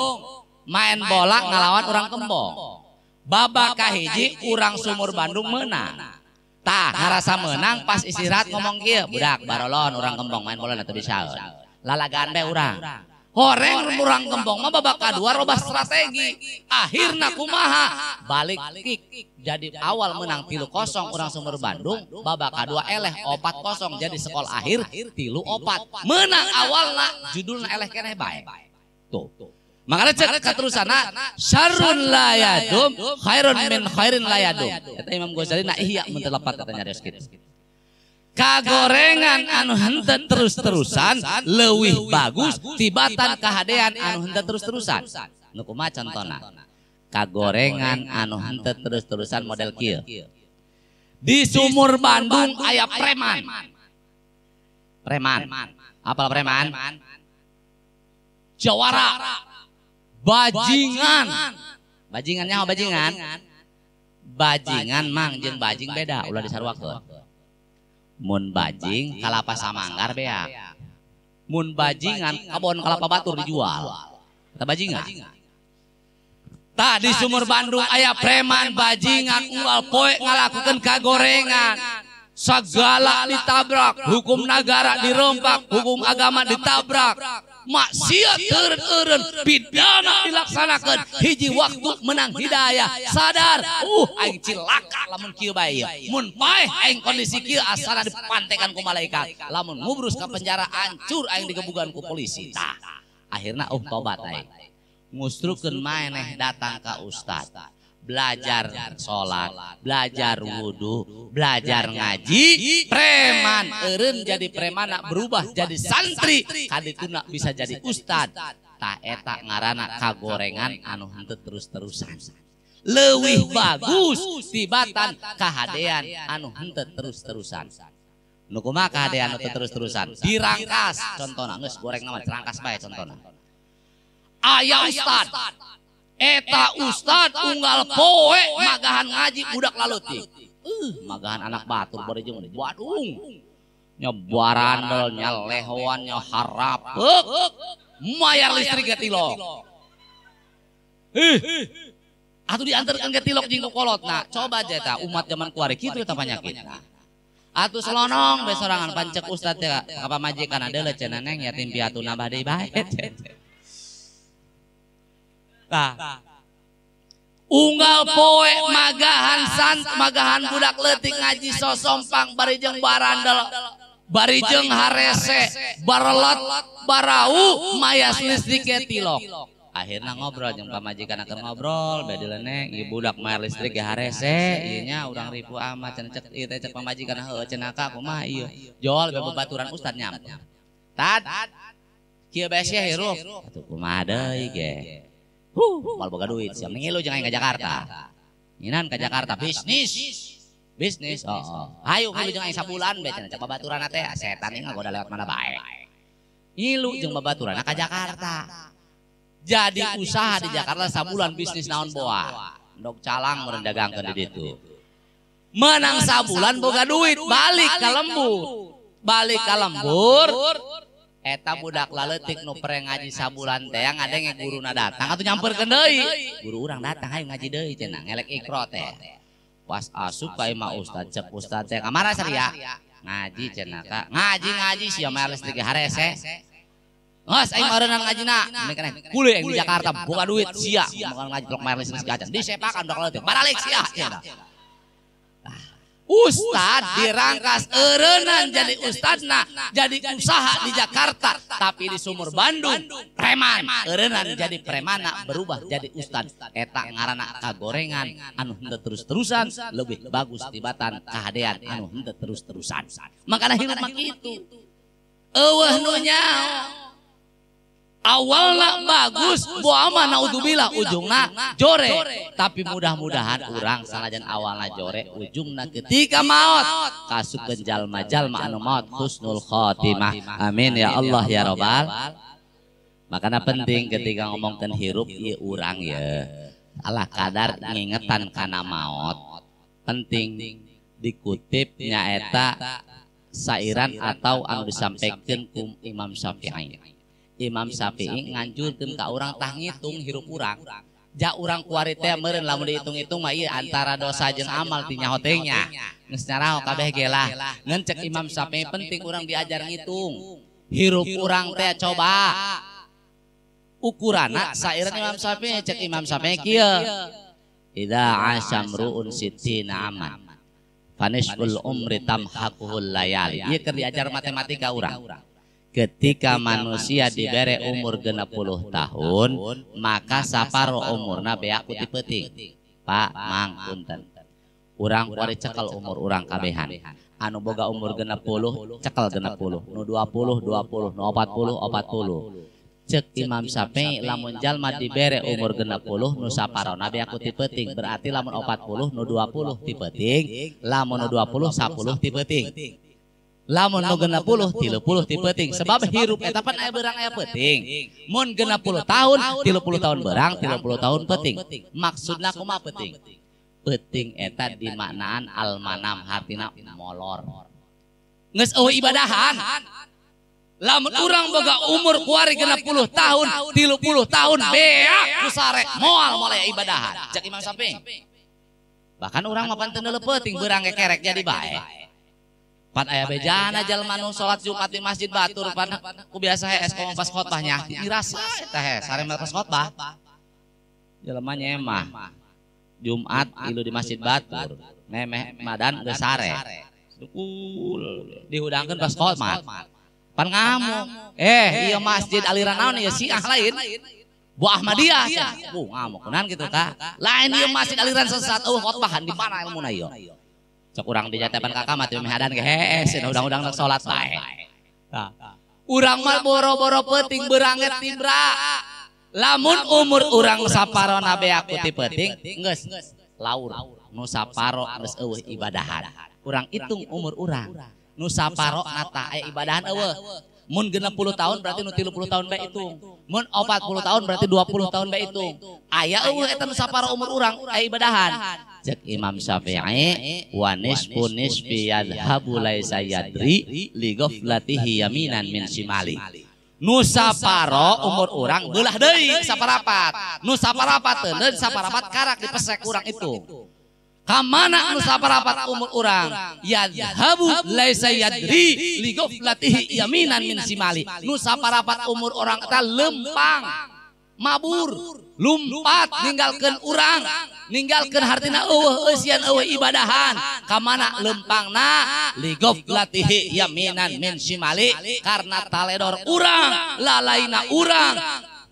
main bola ngalawan urang Kembong. Babak kahiji urang Sumur Bandung menang. Tah ngarasa menang pas istirahat ngomong kieu, budak barolon urang Kembong main bola teu bisaeun. Lalagaan bae urang. Horeng urang Kembong mah babak kadua robah strategi. Akhirna kumaha? Balik kick. Jadi awal menang 3-0 urang Sumur Bandung, babak kadua eleh 4-0 jadi skor akhir 3-4. Menang awalna judulna eleh keneh bae. Tuh. Makanya cek keterusana syarrun la yadum khairun min khairin la yadum. Eta Imam Ghazali na ihya mun teu lepat katanya reos kitu. Kagorengan anu henteu terus-terusan leuwih bagus tibatan kahadean anu henteu terus-terusan. Nu kumaha contona? Kagorengan anu henteu terus-terusan model kieu. Di Sumur Bandung aya preman. Preman. Apal preman? Jawara. Bajingan. Bajingannya apa bajingan? Bajingan mang jeung bajing beda ulah disarwakeun. Mun bajing kalapa samanggar beak. Mun bajingan kabon kalapa batur dijual. Eta bajingan. Tah di Sumur Bandung aya preman bajingan unggal poe ngalakukeun kagorengan. Segala ditabrak, hukum negara dirompak, hukum agama ditabrak. Maksiat eureun pidana dilaksanakeun hiji waktu menang hidayah sadar aing cilaka lamun kieu bae mun paeh aing kondisi kieu asana dipantekan ku malaikat lamun ngubrus ka penjara hancur aing digebugan ku polisi tah akhirna tobat aing ngustrukeun maneh datang ka ustad belajar sholat, belajar wudhu, belajar ngaji, preman, eureun jadi premana berubah jadi santri, kadituna bisa jadi ustad. Tah eta ngaranna kagorengan anu henteu terus-terusan. Leuwih bagus tibatan kahadean anu henteu terus-terusan. Nu kumaha kahadean anu teu terus-terusan? Dirangkas contona geus goreng nama dirangkas bae contona. Aya ustad eta ustad unggal poe magahan ngaji budak laleutik. Magahan anak batur bari jeung Badung. Nya barandel nya lehoan nya harapeuk. Mayar listrik ge tilok. Atuh dianterkeun ke tilok jeung kolotna. Coba aja eta umat zaman kuari kitu eta panyakitna. Atuh selonong be sorangan pancek ustad teh ka pamajikan adeuleuh cenah neng yatim piatu nambah deui bae. Nah, unggal poe magahan budak leutik ngaji sosompang barijeng barandel barijeng harese barelot barau mayas listrik tilok. Akhirnya ngobrol jeung pamajikan akan ngobrol bedelene ieu budak mayar listrik ge harese ieu nya urang ripu amat cenah cek ieu teh cek pamajikan heueuh cenah ka kumaha ieu jol bebaturan ustad nyam. Tad kieu bese hirup atuh kumaha deui ge. Mal boga duit siam ngilu jeung aing ka Jakarta. Nginan ka Jakarta bisnis. Hayu ngilu jeung aing sabulan be cenah cek babaturan teh setan ieu ngagoda lewat mana bae. Ngilu jeung babaturan ka Jakarta. Jadi usaha di Jakarta sabulan bisnis naon boa. Ndok calang meureun dagangkeun di ditu. Menang sabulan boga duit balik ka lembur. Eta budak laleutik nu pere ngaji sabulan teh ngadenge guruna datang atuh nyamperkeun deui. Guru urang datang hayu ngaji deui cenah ngelek ikro teh. Pas asup ka imah ustad cek ustad teh kamana saria? Ngaji cenah ka. Ngaji sia mah listrik harese. Ngas aing meureunnan ngajina. Meureun kuliah aing di Jakarta boga duit sia moal ngaji blok mayar listrik gacan. Disepakan budak laleutik baralik sia cenah. Ustad dirangkas eureunnan jadi ustadna jadi usaha di Jakarta tapi di Sumur Bandung preman eureunnan jadi premana berubah jadi ustad eta ngaranna kagorengan anu henteu terus-terusan lebih bagus tibatan kahadean anu henteu terus-terusan makana hirup mah kitu eueuh nu nyaho awalna bagus boama naudzubillah ujungna jore tapi mudah-mudahan urang sanajan awalna jore ujungna ketika maut kasukeun jalma-jalma anu maut husnul khotimah amin ya Allah ya Rabbal. Makana penting ketika ngomongkeun hirup ieu urang ya Allah kadar ngingetan kana maut penting dikutip nyaeta sairan atau anu disampaikeun ku Imam Syafi'i. Imam Syafi'i nganjurkeun ka urang tah ngitung hirup urang. Ja urang kuari teh meureun lamun dihitung-hitung mah ieu antara dosa jeung amal ti nyaho teh nya. Geus nyaraho kabeh ge lah. Ngan cek Imam Syafi'i penting urang diajar ngitung. Hirup urang teh coba ukuranna sairan Imam Syafi'i cek Imam Syafi'i kieu. Idza asyamruun sittina aman. Fanishul umri tamhaquhul layali. Ieu keur diajar matematika urang. Ketika manusia dibere umur 60 tahun maka saparo umurna bea ku ti peuting. Pak Mang punten. Urang kuari cekel umur urang kabehan. Anu boga umur 60 cekel 60, nu 20 20, nu 40. Cek Imam Syafi'i lamun jalma dibere umur 60 nu saparona bea ku ti peuting berarti lamun 40 nu 20 ti peuting, lamun nu 20 10 ti peuting. Lamun nu 60 30 ti peuting sebab hirup eta pan aya beurang aya peuting. Mun 60 tahun 30 tahun beurang 30 tahun peuting. Maksudna kumaha peuting? Peuting eta dimaknaan almanam hartina molor. Geus eueuh ibadahan. Lamun urang boga umur kuari 60 tahun 30 tahun bea ku sare moal aya ibadahan. Cek Imam Syafi'i. Bahkan urang mah pan teu neuleuh peuting beurang kerek jadi bae. Pan aya bejana jalma nu salat Jumat di Masjid Batur pan ku biasa hees komo pas khotbahnya dirasa eta hees sare pas khotbah jalma nyemah Jumat ilu di Masjid Batur memeh madan geus sare dukul dihudangkeun pas khotbah pan ngamuk ieu masjid aliran naon ieu Syiah lain Bu Ahmadiyah ngamuk kunaon kitu ka lain ieu masjid aliran sesat khotbahan di mana ilmuna ieu cek urang dijatepan ka kamat meh hadan ge hees undang-undang nak salat bae. Urang mah boro-boro peuting beranget tibra. Lamun umur urang saparona bea ku ti peuting geus laur nu saparo geus eueuh ibadahan. Urang hitung umur urang nu saparo nata aya ibadahan eueuh. Mun 60 tahun berarti nu 30 tahun bae hitung. Mun 40 tahun berarti 20 tahun bae hitung. Aya eueuh eta nu saparo umur urang aya ibadahan. Cek Imam Syafi'i wa nisfu nisfi yadhabu laisa yadri li ghaflatihi yaminan min shimali. Nu saparo umur urang beulah deui saparapat. Nu saparapat teu deui saparapat karak dipesek urang itu. Kamana nu saparapat umur urang yadhabu laisa yadri li ghaflatihi yaminan min shimali. Nu saparapat umur urang eta lempang mabur lumpat ninggalkeun urang ninggalkeun hartina eueuh eusian eueuh ibadahan ka mana lempangna li ghaflatihi yaminan min shimali karena taledor urang lalaina urang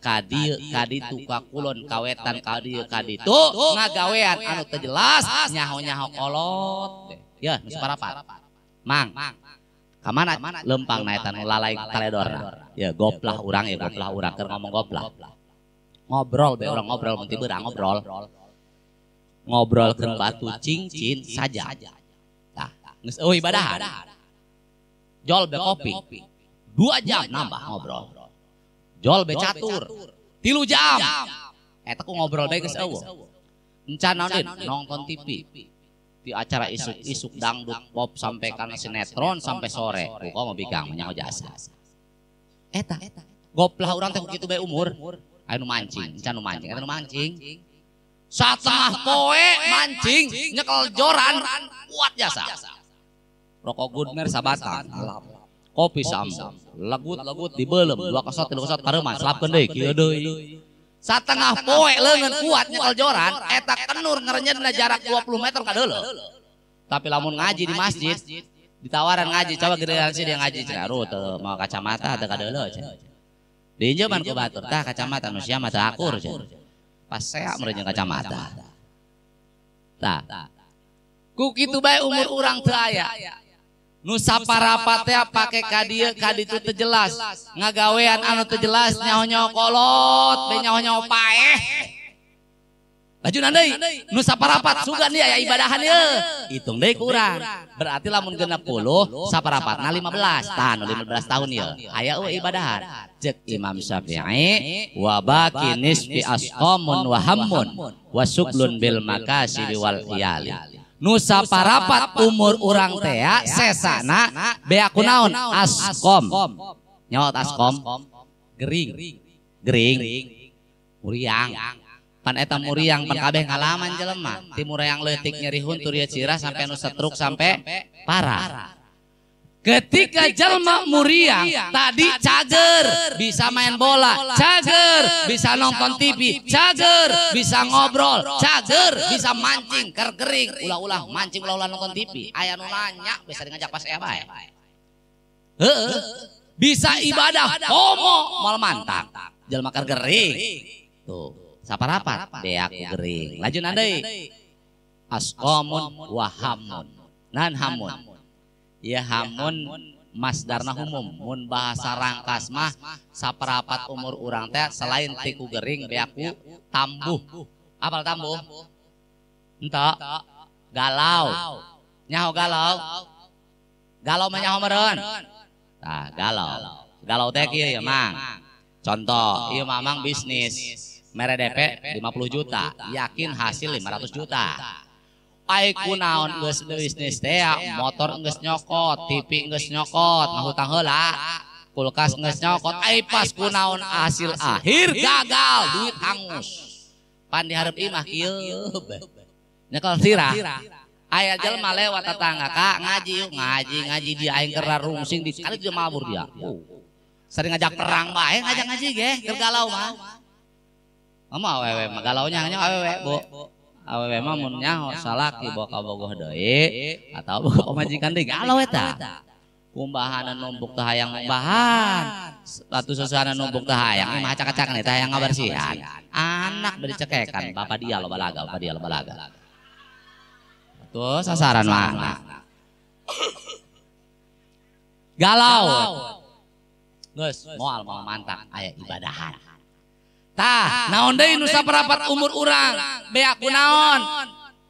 kaditu kakulon kawetan kaditu ngagawean anu teu jelas nyaho-nyaho kolot ya nu saparapat mang kamana lempangna eta nu lalai taledorna ya goplah urang ya goplah urang keur ngomong goplah ngobrol be orang ngobrol mun ti beurang ngobrol ke batu cincin saja. Tah, geus eueuh ibadahan. Jol be kopi. 2 jam nambah ngobrol. Jol be catur. 3 jam. Eta ku ngobrol bae geus eueuh. Encan naon nonton TV. Di acara isuk-isuk dangdut pop sampai kana sinetron sampai sore. Kuko mah bigang nyaho jasa. Eta goplah urang teh kitu bae umur. Anu mancing, encan nu mancing, eta nu mancing. Satengah poe mancing nyekel joran kuat jasa rokok Goodmer sabatang kopi sambal legut dibeulem 2 kosot 3 kosot kareuman selapkeun deui kieu deui satengah poe leungeun kuat nyekel joran eta kenur ngarenyeunna jarak 20 meter ka deuleu tapi lamun ngaji di masjid ditawaran ngaji coba geudean sih dia ngaji cenah teu mau kacamata teu ka deuleu cenah diinjeuman ku batur tah kacamata nu sia mah teu akur cenah pas saya merenjang kacamata. Tah. Ku kitu bae umur urang teu aya. Nu saparapat teh pake ka dieu ka ditu teu jelas. Ngagawean anu teu jelas nyaho-nyaho kolot, be nyaho-nyaho paeh. Lajunan deui, nu saparapat sugan dia aya ibadahan ieu. Hitung deui ku urang. Berarti lamun 60 saparapatna 15. Tah nu 15 tahun ieu. Aya eueuh ibadahan. Cek Imam Syafi'i wa baqi nisfi asqamun wa hammun wa suglun bil makasibi wal iyali. Nu saparapat umur urang teh sesana bea kunaon asqam. Nyaot asqam gering. Muriang. Pan eta muriang pan kabeh ngalaman jelema. Ti muriang leutik nyeri huntur ieu cirah sampai anu setruk sampai parah. Ketika jelma muriang tadi cager bisa main bola, cager bisa nonton TV, cager bisa ngobrol, cager bisa mancing kering ulah-ulah mancing ulah-ulah nonton TV. Aya nu nanya bisa ngajak pas aya bae. Bisa ibadah homo mal mantap. Jelma kering. Tuh, saparapat beak gering. Lajunan deui. Asqamun wa hamun. Nan hamun. Ya hamun masdarna humum mun bahasa rangkas mah saparapat umur urang teh selain tiku gering beaku tambuh. Apal tambuh? Enta galau. Nyaho galau? Galau mah nyaho meureun? Tah galau. Galau teh kieu ya mang. Contoh, ieu mamang bisnis mere DP 50 juta, yakin hasil 500 juta. Ai kunaon geus bisnis teh motor geus nyokot, TV geus nyokot, mah hutang heula, kulkas geus nyokot, ai pas kunaon hasil akhir gagal, duit hangus. Pan dihareup imah kieu nyekel sirah. Aya jelema lewat tetangga, Kak ngaji yuk, ngaji dia aing keur rungsing di kali dia mabur dia. Sering ngajak perang bae, ngajak ngaji ge, keur galau mah. Mama awewe mah galaunya hanya awewe, Bu. Awewe mah mun nyaho salaki boga bogoh deui atau boga pamajikan deui galau eta. Kumbahan numpuk teh hayang mumbahan. Atuh seuseuna numpuk teh hayang mah acak-acak teh hayang ngabersihan. Anak bari cekekan bapak dia loba laga, bapak dia loba laga. Tuh sasaran mah. Galau. Geus moal mantap aya ibadahan. Tah, naon deui nu saparapat umur urang? Beak kunaon?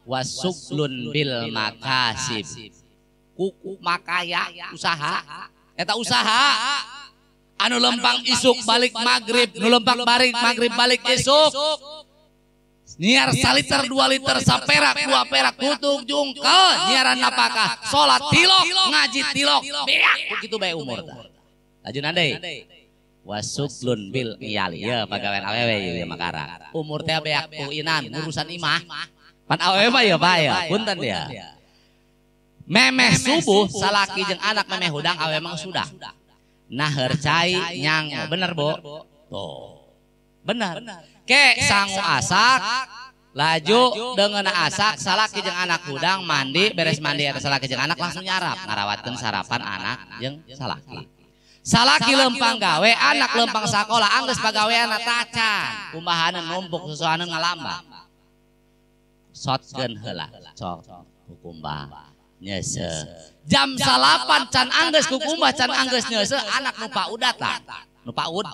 Wasuglun bil makasib. Kuku makaya usaha. Eta usaha. Anu lempang isuk balik magrib, nu lempang balik magrib balik isuk. Niar saliter 2 liter saperak 2 perak tutung jungkel nyiaran napakah salat tilok ngaji tilok beak begitu bae umur tah. Lajunan deui. Wasuglun bil iyali ya pagawean awewe ieu Makarak. Umur teh beak puinan urusan imah. Pan awewe mah ya bae ya, punten dia. Memeh subuh salaki jeung anak memeh hudang awewe mah sudah. Naher cai nyang bener, Bu. Tuh. Bener. Ke sangu asak Laju dengan asak salaki jeung anak hudang mandi beres mandi eta salaki jeung anak langsung nyarap ngarawatkeun sarapan anak jeung salaki. Salaki lempang gawe anak lempang sakola anggeus pagaweanna tacan kumbahaneun numpuk susuaneun ngalambah. Sotkeun heula cok kukumbah nyeuseuh. Jam 8 can anggeus kukumbah can anggeus nyeuseuh anak nu paudat lah. Nu paud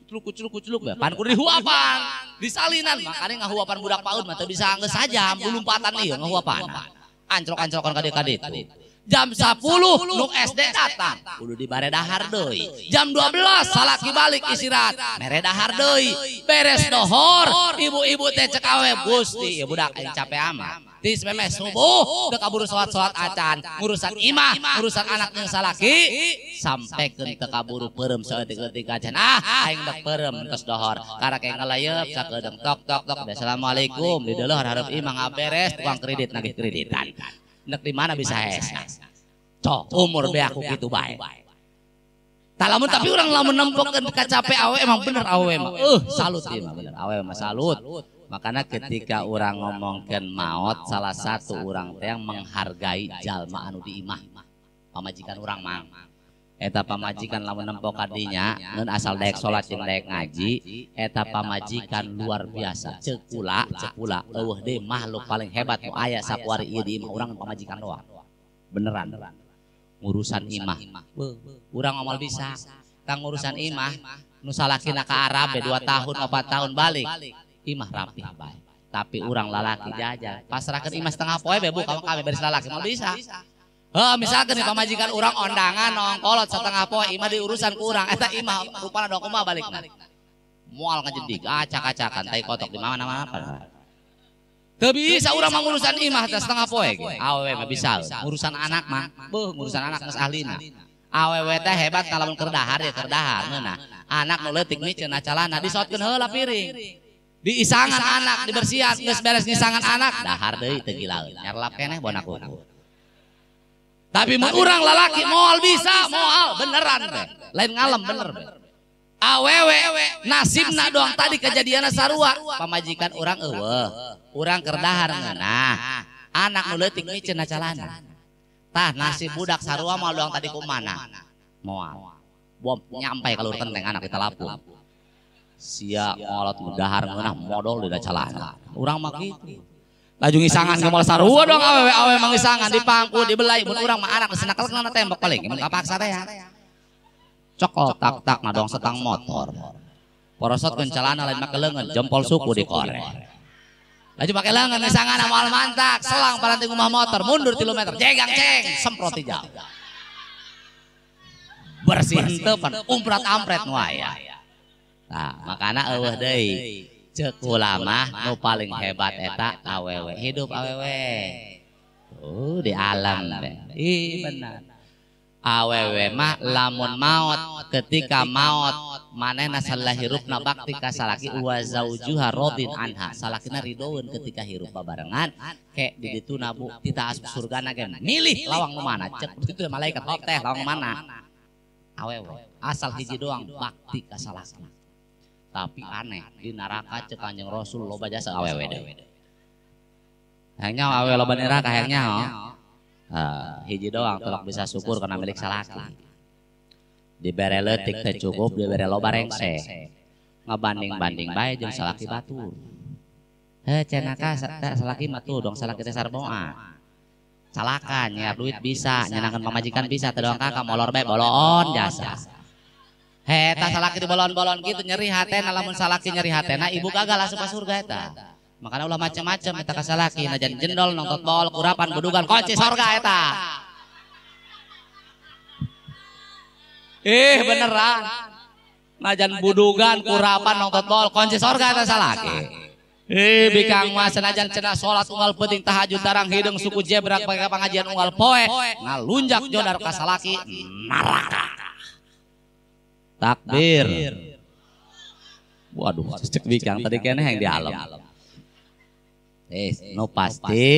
kucluk pan kudu dihuapan disalinan makanya ngahuapan budak paud mah teu bisa anggeus saja bulumpatan ieu ngahuapan ancrok-ancrokan kade-kade jam 10 nu SD datang kudu dibare dahar deui jam 12 salaki balik istirahat mere dahar deui beres dohor ibu-ibu teh cek awe Gusti ieu budak aing capek amat tis memes subuh teu kaburu salat acan ngurusan imah ngurusan anak jeung salaki sampekeun teu kaburu peureum saeutik-eutik acan aing dek peureum tos dohor karake ngalayeup sakedeung tok assalamualaikum di deuleuh hareup imah ngaberes tukang kredit nagih kreditan nek di mana bisa hesna cok umur be aku kitu bae talamun tapi urang lamun nempokeun kacape awe emang bener awe mah salut ieu mah bener awe mah salut. Makanya ketika orang ngomongkan maut salah satu orang yang menghargai jalma anu di imah pamajikan orang mang eta pamajikan lamun nempo kadinya ngeun asal daek salat jeung daek ngaji eta pamajikan luar biasa cekula eueuh deui makhluk paling hebat nu aya sakuari ieu di imah urang pamajikan doang beneran ngurusan imah urang ngomong bisa kang ngurusan imah nu salakina ka Arab 2 tahun 4 tahun balik imah rapih bae tapi urang lalaki jajal pasrahkeun imah setengah poe be bu kami beres lalaki mau bisa misalkan nih pamajikan urang ondangan nongkolot setengah poe imah diurusan ku urang eta imah rupana dong kumaha balikna moal ngajedik acak-acakan tai kotok di mana-mana teu bisa urang mangurusan imah teh setengah poe ge awewe mah bisa urusan anak mah ngurusan anak geus ahlina awewe teh hebat kalamun keur dahar ya keur dahar ngeunah anak nu leutik miceun calana disotkeun heula piring diisangan anak dibersihan geus beres ngisangan anak dahar deui teu gilaeun nyarlap keneh bonak kuku tapi mun urang lalaki moal bisa moal beneran teh lain ngalem bener awewe nasibna doang tadi kejadianna sarua pamajikan urang eueuh urang keur dahar ngeunah anak nu leutik miceun calana tah nasib budak sarua moal doang tadi kumana moal bom nyampai kalur kenteng anak di talapung sia ngolot mudahar ngeunah modal di calana urang mah kitu laju ngisangan ke moal sarua dong awewe mah ngisangan di pangku dibelai mun urang mah anak senakel kana tembok paling mun kapaksa teh cokol tak na dong setang motor porosotkeun calana lain make leungeun jempol suku dikorek laju make leungeun ngisangan moal mantak selang paranting rumah motor mundur 3 meter jegang ceng semprot hijau bersih henteu pan umprat ampret nu aya. Nah, makana eueuh deui ceuk ulama nu paling hebat eta awewe hidup awewe. Di alam teh. Ih benar. Awewe mah lamun maot ketika maot manehna salah hirupna bakti ka salaki wa zaujuha radin anha salakina ridoeun ketika hirup babarengan ke di ditu nabu tita asup surgana ge milih lawang nu mana ceuk ditu malaikat hok teh lawang mana awewe asal hiji doang bakti ka salaki. Tapi aneh di neraka cek Kanjeng Rasul loba jasa awewe deui. Hayangnya awewe loba neraka hayangnya hiji doang tolak bisa syukur karena milik salaki. Dibere leutik teh cukup dibere loba rengse. Ngabanding-banding bae jeung salaki batur. Cenaka salaki mah tuh dong salaki teh sarboa. Salakan nyer duit bisa, nyenangkeun pamajikan bisa teh doang kakak molor bae bolon jasa. Eta salaki di bolon-bolon gitu nyeri hatena lamun salaki nyeri hatena ibu kagak asup ka surga eta. Makanya ulah macam-macam eta ka salaki najan jendol nongtot bol kurapan budugan kunci surga eta. Beneran. Najan budugan kurapan nongtot bol kunci surga eta salaki. Bikang mah senajan cenah salat unggal penting tahajud tarang hideung suku jebrak pake pangajian unggal poe ngalunjak jodar ka salaki neraka. Takbir. Waduh, cek bikang tadi keneh yang di alam. no pasti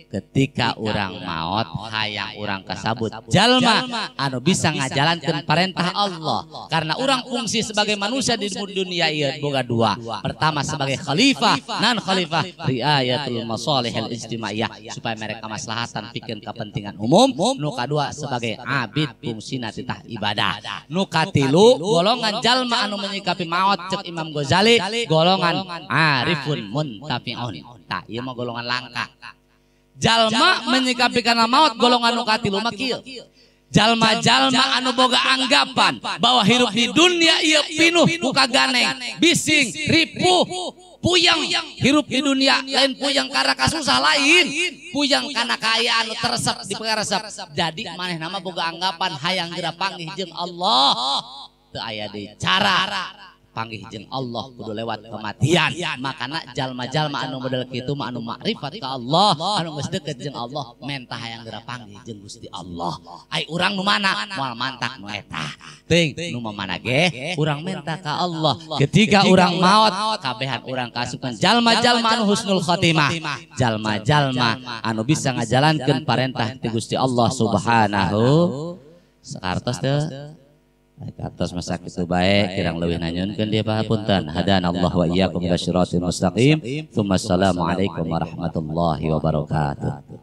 ketika orang maut hayang orang kasabut jalma anu bisa ngajalankeun perintah Allah karena orang fungsi sebagai manusia di dunia ieu boga dua. Pertama sebagai khalifah nan khalifah riayatul masalihil ijtimaiyah supaya mereka maslahatan pikeun kepentingan umum. Nu kadua sebagai abid fungsina titah ibadah. Nu katilu golongan jalma anu menyikapi maut cek Imam Ghazali golongan arifun muntafiun. Tah ieu mah golongan langka. Jalma menyikapi kana maut golongan nu katilu mah kieu. Jalma-jalma anu boga anggapan bahwa hirup di dunia ieu pinuh ku kaganeng, bising, ripuh, puyang. Hirup di dunia lain puyang karena kasusah lain, puyang karena kaya anu teresep diperesep. Jadi maneh nama boga anggapan hayang geura panggih jeung Allah. Teu aya deui cara panggih jeung Allah kudu lewat kematian. Makana jalma-jalma anu model kitu mah anu makrifat ka Allah, anu geus deukeut jeung Allah, menta hayang geura panggih jeung Gusti Allah. Ai urang nu mana moal mantak nu eta. Teuing nu mana ge urang menta ka Allah. Ketika urang maot kabehan urang kasukan jalma-jalma anu husnul khotimah, jalma-jalma anu bisa ngajalankeun parentah ti Gusti Allah Subhanahu sakartos teu. Atas masa itu baik kirang leuwih nanyunkeun dia pahapunten hadanallah wa iyyakum ila siratal mustaqim. Assalamualaikum warahmatullahi wabarakatuh.